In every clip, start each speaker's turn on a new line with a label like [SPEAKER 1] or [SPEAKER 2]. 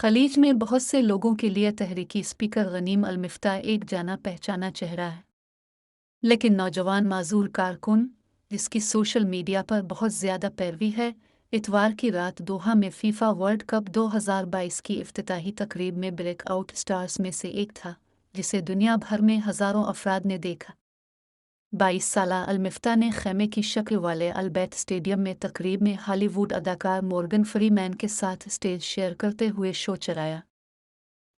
[SPEAKER 1] खलीज में बहुत से लोगों के लिए तहरीकी स्पीकर गनीम अल-मिफ्ता एक जाना पहचाना चेहरा है। लेकिन नौजवान माजूर कारकुन, जिसकी सोशल मीडिया पर बहुत ज़्यादा पैरवी है, इतवार की रात दोहा में फीफा वर्ल्ड कप 2022 की इफ्तिताही तकरीब में ब्रेकआउट स्टार्स में से एक था, जिसे दुनिया भर में हज़ारों अफराद ने देखा। 22 साला अल-मिफ्ता ने खेमे की शक्ल वाले अल्बैट स्टेडियम में तकरीब में हॉलीवुड अदाकार मॉर्गन फ्रीमैन के साथ स्टेज शेयर करते हुए शो चलाया।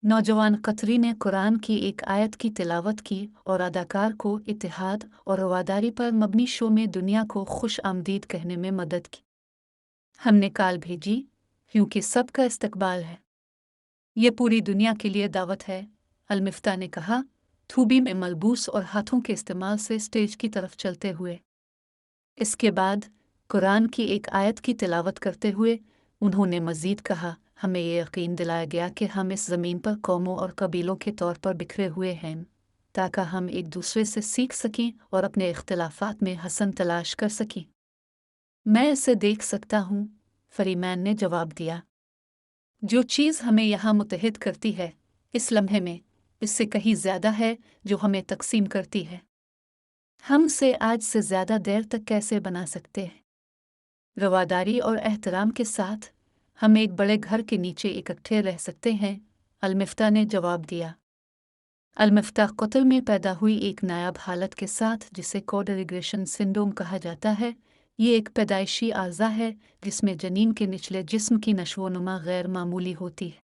[SPEAKER 1] नौजवान कतरी ने कुरान की एक आयत की तिलावत की और अदाकार को इत्तेहाद और रवादारी पर मबनी शो में दुनिया को खुश आमदीद कहने में मदद की। हमने काल भेजी क्योंकि सबका इस्तकबाल है। ये पूरी दुनिया के लिए दावत है, अल-मिफ्ता ने कहा, थूबी में मलबूस और हाथों के इस्तेमाल से स्टेज की तरफ चलते हुए। इसके बाद कुरान की एक आयत की तिलावत करते हुए उन्होंने मज़ीद कहा, हमें ये यकीन दिलाया गया कि हम इस ज़मीन पर कौमों और कबीलों के तौर पर बिखरे हुए हैं, ताकि हम एक दूसरे से सीख सकें और अपने इख्तिलाफ़ात में हसन तलाश कर सकें। मैं इसे देख सकता हूँ, फरीमैन ने जवाब दिया। जो चीज़ हमें यहाँ मुत्तहिद करती है, इस लम्हे में, इससे कहीं ज़्यादा है जो हमें तकसीम करती है। हम से आज से ज़्यादा देर तक कैसे बना सकते हैं? रवादारी और एहतराम के साथ हम एक बड़े घर के नीचे इकट्ठे रह सकते हैं, अल-मिफ्ता ने जवाब दिया। अल-मिफ्ता कत्ल में पैदा हुई एक नायाब हालत के साथ, जिसे कोड-रिग्रेशन सिंड्रोम कहा जाता है। ये एक पैदाइशी आर्ज़ा है जिसमें जनीन के निचले जिस्म की नशोनुमा गैर मामूली होती है।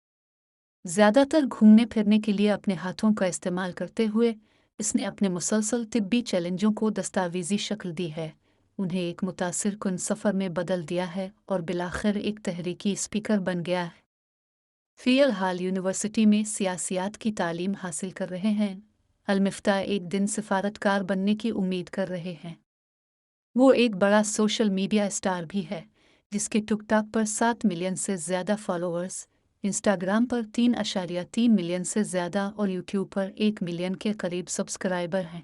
[SPEAKER 1] ज़्यादातर घूमने फिरने के लिए अपने हाथों का इस्तेमाल करते हुए इसने अपने मुसलसल तिब्बी चैलेंजों को दस्तावेज़ी शक्ल दी है, उन्हें एक मुतासिर कुन सफ़र में बदल दिया है और बिलाखिर एक तहरीकी स्पीकर बन गया है। फ़िलहाल यूनिवर्सिटी में सियासियात की तालीम हासिल कर रहे हैं। अल-मिफ्ता एक दिन सिफारतकार बनने की उम्मीद कर रहे हैं। वो एक बड़ा सोशल मीडिया स्टार भी है, जिसके टिकटॉक पर 7 मिलियन से ज़्यादा फॉलोअर्स, इंस्टाग्राम पर 3.3 मिलियन से ज़्यादा और यूट्यूब पर 1 मिलियन के करीब सब्सक्राइबर हैं।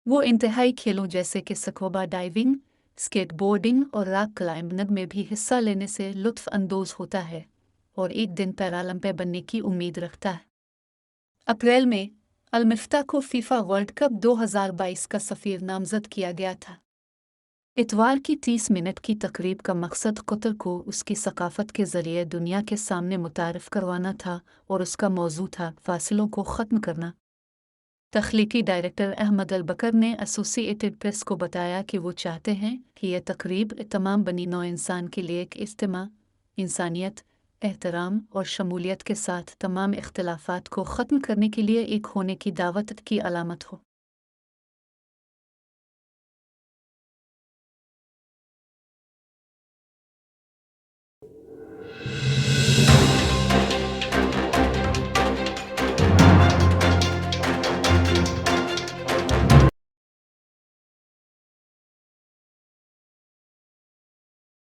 [SPEAKER 1] वो इंतहाई खेलों जैसे कि स्कूबा डाइविंग, स्केटबोर्डिंग और रॉक क्लाइंबिंग में भी हिस्सा लेने से लुत्फ़ अंदोज़ होता है और एक दिन पैरालंपिक बनने की उम्मीद रखता है। अप्रैल में अल-मिफ्ता को फीफा वर्ल्ड कप 2022 का सफ़ीर नामज़द किया गया था। इतवार की 30 मिनट की तकरीब का मकसद कतर को उसकी सकाफ़त के ज़रिए दुनिया के सामने मुतारिफ़ करवाना था और उसका मौजू था फ़ासिलों को ख़त्म करना। तख्लीकी डायरेक्टर अहमद अल-बकर ने एसोसिएटेड प्रेस को बताया कि वो चाहते हैं कि यह तकरीब तमाम बनी नौ इंसान के लिए एक इज्तिमा, इंसानियत, एहतराम और शमूलियत के साथ तमाम इख्तिलाफ़ात को ख़त्म करने के लिए एक होने की दावत की अलामत हो।